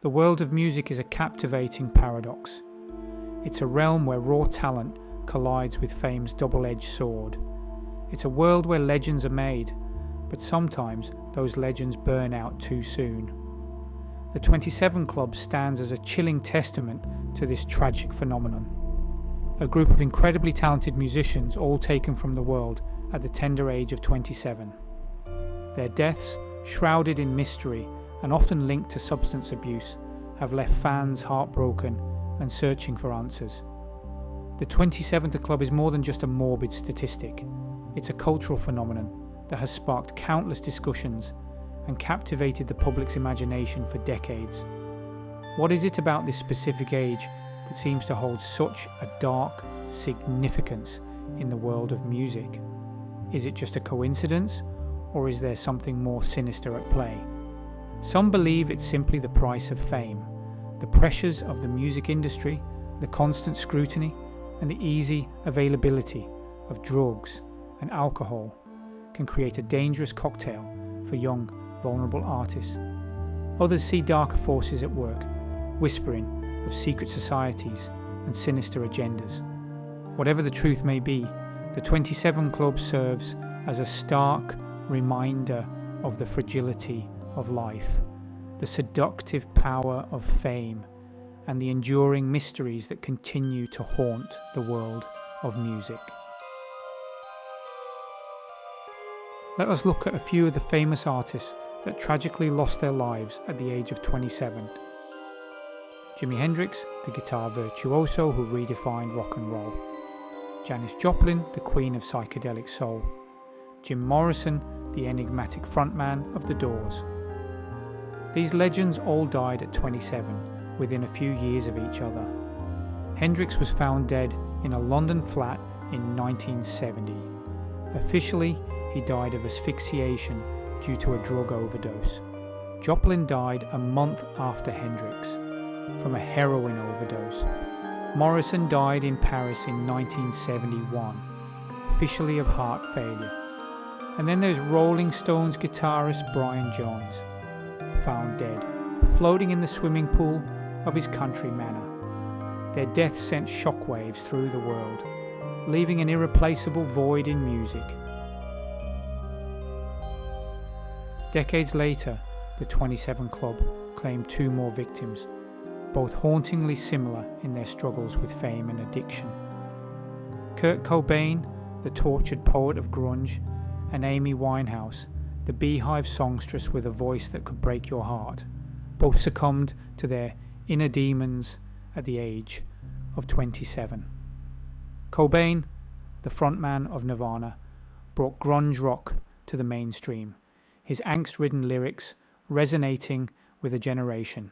The world of music is a captivating paradox. It's a realm where raw talent collides with fame's double-edged sword. It's a world where legends are made, but sometimes those legends burn out too soon. The 27 Club stands as a chilling testament to this tragic phenomenon. A group of incredibly talented musicians, all taken from the world at the tender age of 27. Their deaths, shrouded in mystery and often linked to substance abuse, have left fans heartbroken and searching for answers. The 27th Club is more than just a morbid statistic. It's a cultural phenomenon that has sparked countless discussions and captivated the public's imagination for decades. What is it about this specific age that seems to hold such a dark significance in the world of music? Is it just a coincidence, or is there something more sinister at play? Some believe it's simply the price of fame. The pressures of the music industry, the constant scrutiny, and the easy availability of drugs and alcohol can create a dangerous cocktail for young, vulnerable artists. Others see darker forces at work, whispering of secret societies and sinister agendas. Whatever the truth may be, the 27 Club serves as a stark reminder of the fragility of life, the seductive power of fame, and the enduring mysteries that continue to haunt the world of music. Let us look at a few of the famous artists that tragically lost their lives at the age of 27. Jimi Hendrix, the guitar virtuoso who redefined rock and roll. Janis Joplin, the queen of psychedelic soul. Jim Morrison, the enigmatic frontman of The Doors. These legends all died at 27, within a few years of each other. Hendrix was found dead in a London flat in 1970. Officially, he died of asphyxiation due to a drug overdose. Joplin died a month after Hendrix, from a heroin overdose. Morrison died in Paris in 1971, officially of heart failure. And then there's Rolling Stones guitarist Brian Jones, found dead, floating in the swimming pool of his country manor. Their death sent shockwaves through the world, leaving an irreplaceable void in music. Decades later, the 27 Club claimed 2 more victims, both hauntingly similar in their struggles with fame and addiction. Kurt Cobain, the tortured poet of grunge, and Amy Winehouse, the beehive songstress with a voice that could break your heart, both succumbed to their inner demons at the age of 27. Cobain, the frontman of Nirvana, brought grunge rock to the mainstream, his angst-ridden lyrics resonating with a generation.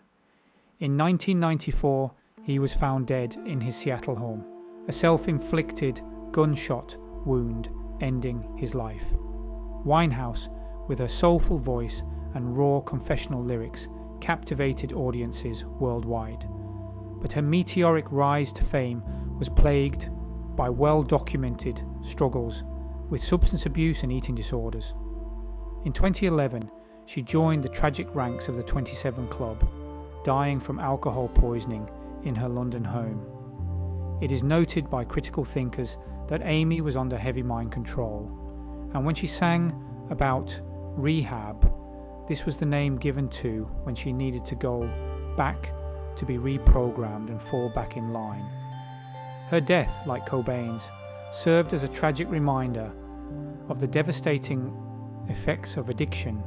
In 1994, he was found dead in his Seattle home, a self-inflicted gunshot wound ending his life. Winehouse, with her soulful voice and raw confessional lyrics, captivated audiences worldwide. But her meteoric rise to fame was plagued by well-documented struggles with substance abuse and eating disorders. In 2011, she joined the tragic ranks of the 27 Club, dying from alcohol poisoning in her London home. It is noted by critical thinkers that Amy was under heavy mind control, and when she sang about rehab, this was the name given to when she needed to go back to be reprogrammed and fall back in line. Her death, like Cobain's, served as a tragic reminder of the devastating effects of addiction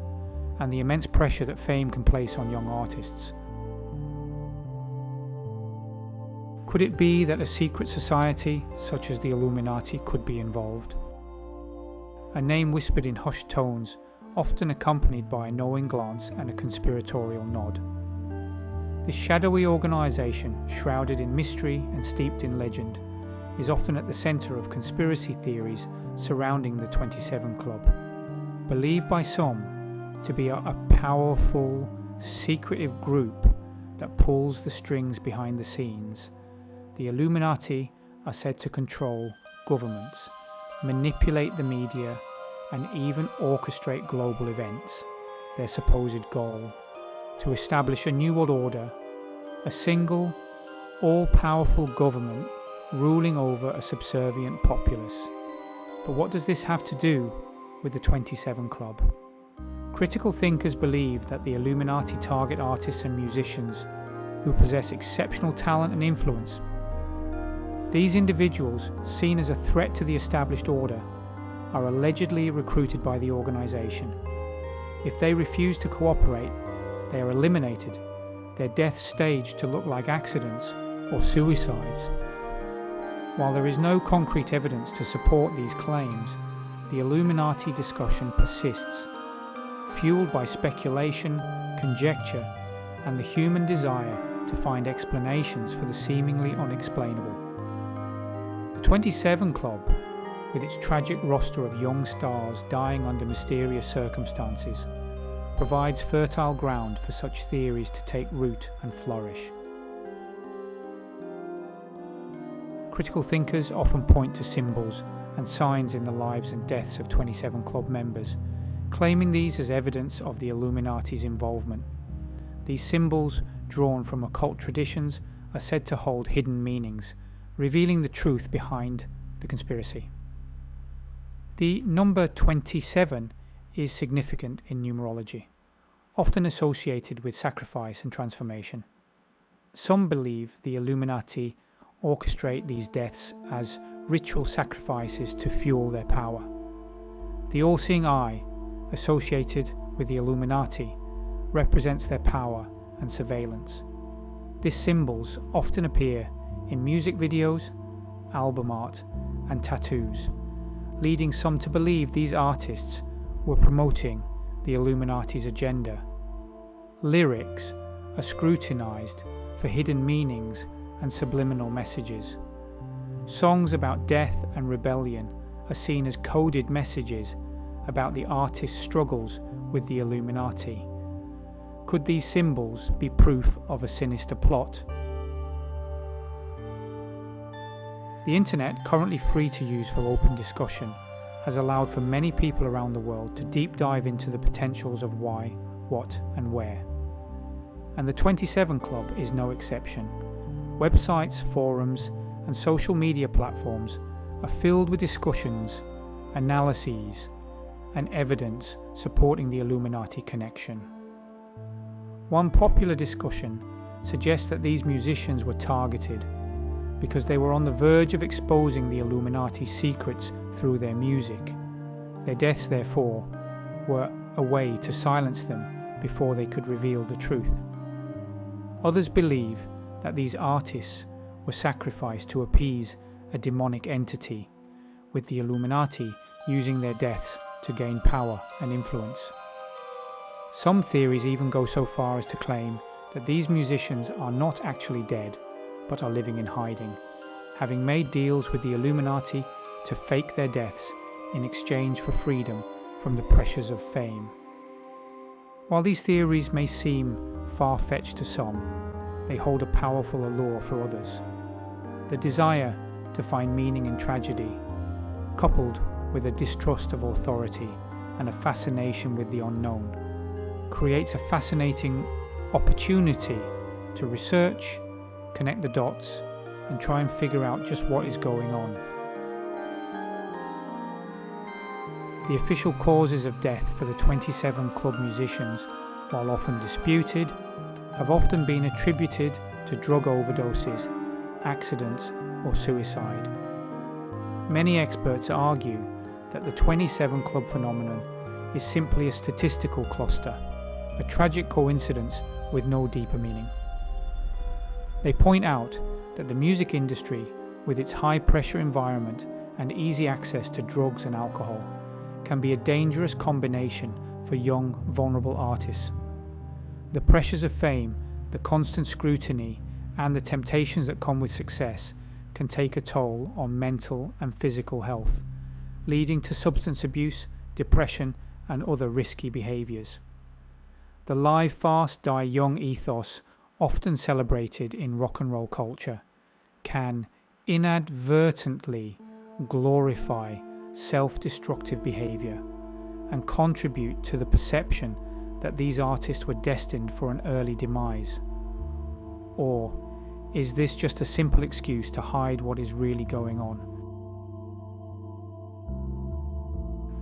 and the immense pressure that fame can place on young artists. Could it be that a secret society, such as the Illuminati, could be involved? A name whispered in hushed tones, often accompanied by a knowing glance and a conspiratorial nod. This shadowy organisation, shrouded in mystery and steeped in legend, is often at the centre of conspiracy theories surrounding the 27 Club. Believed by some to be a powerful, secretive group that pulls the strings behind the scenes, the Illuminati are said to control governments, manipulate the media, and even orchestrate global events, their supposed goal to establish a new world order, a single, all-powerful government ruling over a subservient populace. But what does this have to do with the 27 Club? Critical thinkers believe that the Illuminati target artists and musicians who possess exceptional talent and influence. These individuals, seen as a threat to the established order, are allegedly recruited by the organization. If they refuse to cooperate, they are eliminated, their deaths staged to look like accidents or suicides. While there is no concrete evidence to support these claims, the Illuminati discussion persists, fueled by speculation, conjecture, and the human desire to find explanations for the seemingly unexplainable. The 27 Club, with its tragic roster of young stars dying under mysterious circumstances, provides fertile ground for such theories to take root and flourish. Critical thinkers often point to symbols and signs in the lives and deaths of 27 Club members, claiming these as evidence of the Illuminati's involvement. These symbols, drawn from occult traditions, are said to hold hidden meanings, revealing the truth behind the conspiracy. The number 27 is significant in numerology, often associated with sacrifice and transformation. Some believe the Illuminati orchestrate these deaths as ritual sacrifices to fuel their power. The all-seeing eye, associated with the Illuminati, represents their power and surveillance. These symbols often appear in music videos, album art, and tattoos, leading some to believe these artists were promoting the Illuminati's agenda. Lyrics are scrutinized for hidden meanings and subliminal messages. Songs about death and rebellion are seen as coded messages about the artist's struggles with the Illuminati. Could these symbols be proof of a sinister plot? The internet, currently free to use for open discussion, has allowed for many people around the world to deep dive into the potentials of why, what, and where. And the 27 Club is no exception. Websites, forums, and social media platforms are filled with discussions, analyses, and evidence supporting the Illuminati connection. One popular discussion suggests that these musicians were targeted because they were on the verge of exposing the Illuminati's secrets through their music. Their deaths, therefore, were a way to silence them before they could reveal the truth. Others believe that these artists were sacrificed to appease a demonic entity, with the Illuminati using their deaths to gain power and influence. Some theories even go so far as to claim that these musicians are not actually dead, but are living in hiding, having made deals with the Illuminati to fake their deaths in exchange for freedom from the pressures of fame. While these theories may seem far-fetched to some, they hold a powerful allure for others. The desire to find meaning in tragedy, coupled with a distrust of authority and a fascination with the unknown, creates a fascinating opportunity to research, connect the dots, and try and figure out just what is going on. The official causes of death for the 27 Club musicians, while often disputed, have often been attributed to drug overdoses, accidents, or suicide. Many experts argue that the 27 Club phenomenon is simply a statistical cluster, a tragic coincidence with no deeper meaning. They point out that the music industry, with its high-pressure environment and easy access to drugs and alcohol, can be a dangerous combination for young, vulnerable artists. The pressures of fame, the constant scrutiny, and the temptations that come with success can take a toll on mental and physical health, leading to substance abuse, depression, and other risky behaviours. The live fast die young ethos, often celebrated in rock and roll culture, can inadvertently glorify self-destructive behaviour and contribute to the perception that these artists were destined for an early demise? Or is this just a simple excuse to hide what is really going on?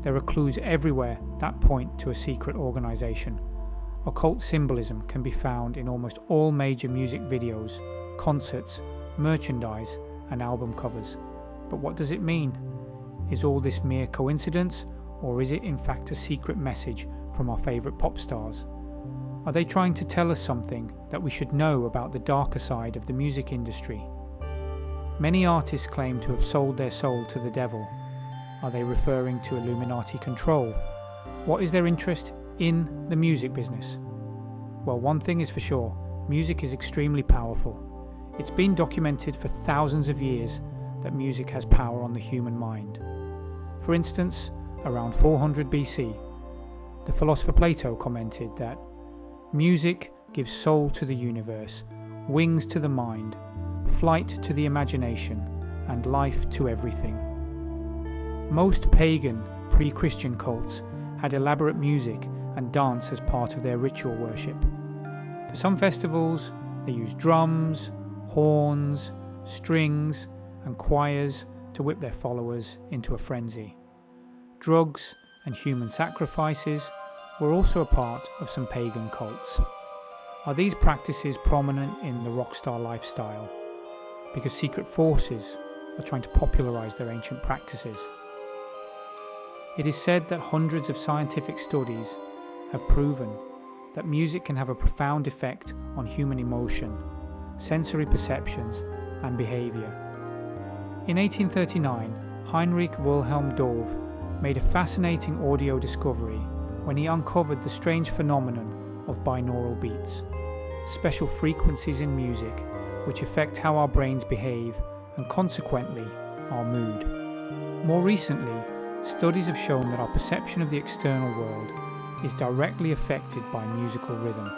There are clues everywhere that point to a secret organization. Occult symbolism can be found in almost all major music videos, concerts, merchandise, and album covers. But what does it mean? Is all this mere coincidence, or is it in fact a secret message from our favourite pop stars? Are they trying to tell us something that we should know about the darker side of the music industry? Many artists claim to have sold their soul to the devil. Are they referring to Illuminati control? What is their interest in the music business? Well, one thing is for sure, music is extremely powerful. It's been documented for thousands of years that music has power on the human mind. For instance, around 400 BC, the philosopher Plato commented that music gives soul to the universe, wings to the mind, flight to the imagination, and life to everything. Most pagan, pre-Christian cults had elaborate music and dance as part of their ritual worship. For some festivals, they used drums, horns, strings, and choirs to whip their followers into a frenzy. Drugs and human sacrifices were also a part of some pagan cults. Are these practices prominent in the rockstar lifestyle because secret forces are trying to popularize their ancient practices? It is said that hundreds of scientific studies have proven that music can have a profound effect on human emotion, sensory perceptions, and behavior. In 1839, Heinrich Wilhelm Dove made a fascinating audio discovery when he uncovered the strange phenomenon of binaural beats, special frequencies in music which affect how our brains behave and consequently our mood. More recently, studies have shown that our perception of the external world is directly affected by musical rhythm,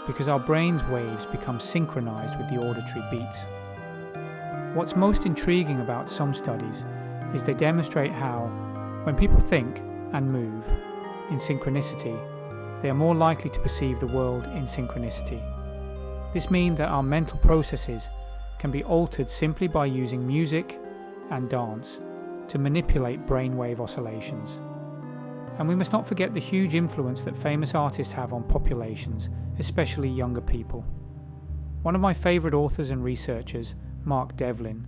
because our brain's waves become synchronized with the auditory beats. What's most intriguing about some studies is they demonstrate how, when people think and move in synchronicity, they are more likely to perceive the world in synchronicity. This means that our mental processes can be altered simply by using music and dance to manipulate brainwave oscillations. And we must not forget the huge influence that famous artists have on populations, especially younger people. One of my favourite authors and researchers, Mark Devlin,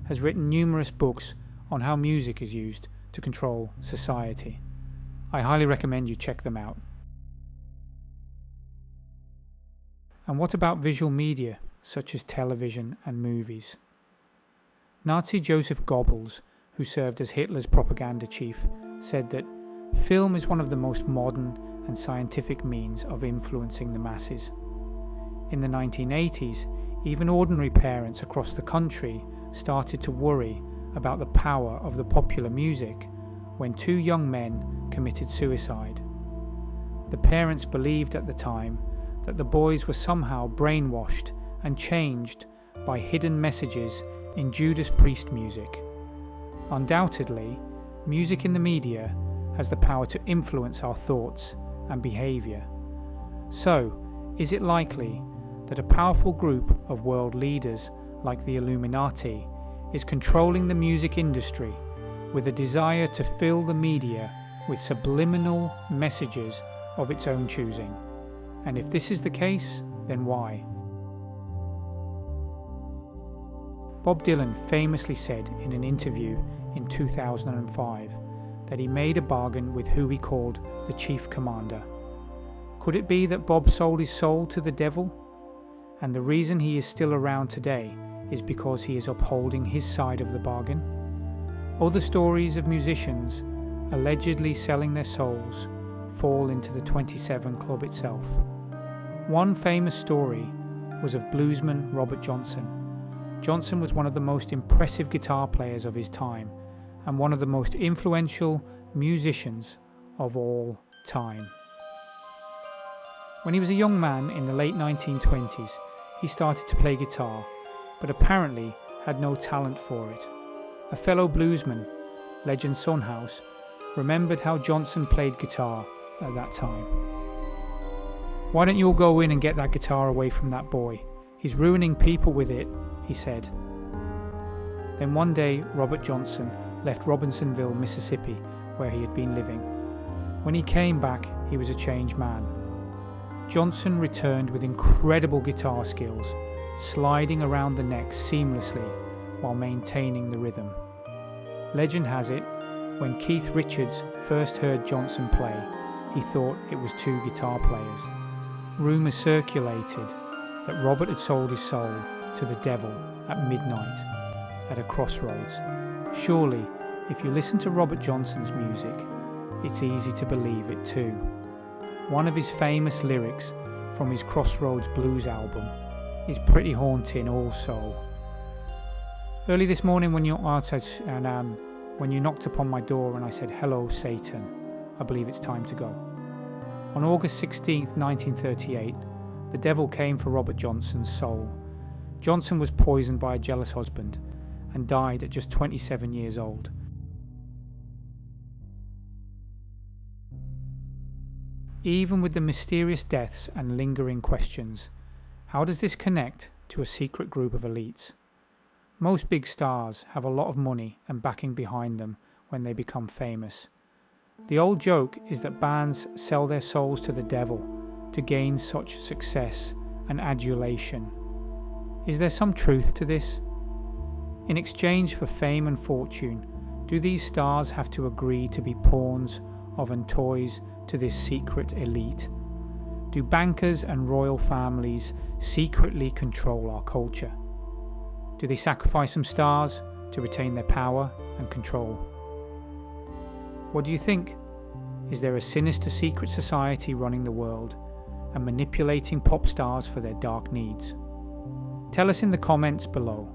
has written numerous books on how music is used to control society. I highly recommend you check them out. And what about visual media, such as television and movies? Nazi Joseph Goebbels, who served as Hitler's propaganda chief, said that film is one of the most modern and scientific means of influencing the masses. In the 1980s, even ordinary parents across the country started to worry about the power of the popular music when two young men committed suicide. The parents believed at the time that the boys were somehow brainwashed and changed by hidden messages in Judas Priest music. Undoubtedly, music in the media has the power to influence our thoughts and behaviour. So, is it likely that a powerful group of world leaders like the Illuminati is controlling the music industry with a desire to fill the media with subliminal messages of its own choosing? And if this is the case, then why? Bob Dylan famously said in an interview in 2005 that he made a bargain with who he called the Chief Commander. Could it be that Bob sold his soul to the devil? And the reason he is still around today is because he is upholding his side of the bargain? Other stories of musicians allegedly selling their souls fall into the 27 Club itself. One famous story was of bluesman Robert Johnson. Johnson was one of the most impressive guitar players of his time and one of the most influential musicians of all time. When he was a young man in the late 1920s, he started to play guitar, but apparently had no talent for it. A fellow bluesman, legend Sunhouse, remembered how Johnson played guitar at that time. "Why don't you all go in and get that guitar away from that boy? He's ruining people with it," he said. Then one day, Robert Johnson left Robinsonville, Mississippi, where he had been living. When he came back, he was a changed man. Johnson returned with incredible guitar skills, sliding around the neck seamlessly while maintaining the rhythm. Legend has it, when Keith Richards first heard Johnson play, he thought it was two guitar players. Rumours circulated that Robert had sold his soul to the devil at midnight at a crossroads. Surely, if you listen to Robert Johnson's music, it's easy to believe it too. One of his famous lyrics from his Crossroads Blues album is pretty haunting also. "Early this morning when you knocked upon my door and I said, 'Hello, Satan, I believe it's time to go.' On August 16th, 1938, the devil came for Robert Johnson's soul. Johnson was poisoned by a jealous husband and died at just 27 years old. Even with the mysterious deaths and lingering questions, how does this connect to a secret group of elites? Most big stars have a lot of money and backing behind them when they become famous. The old joke is that bands sell their souls to the devil to gain such success and adulation. Is there some truth to this? In exchange for fame and fortune, do these stars have to agree to be pawns of and toys to this secret elite? Do bankers and royal families secretly control our culture? Do they sacrifice some stars to retain their power and control? What do you think? Is there a sinister secret society running the world and manipulating pop stars for their dark needs? Tell us in the comments below.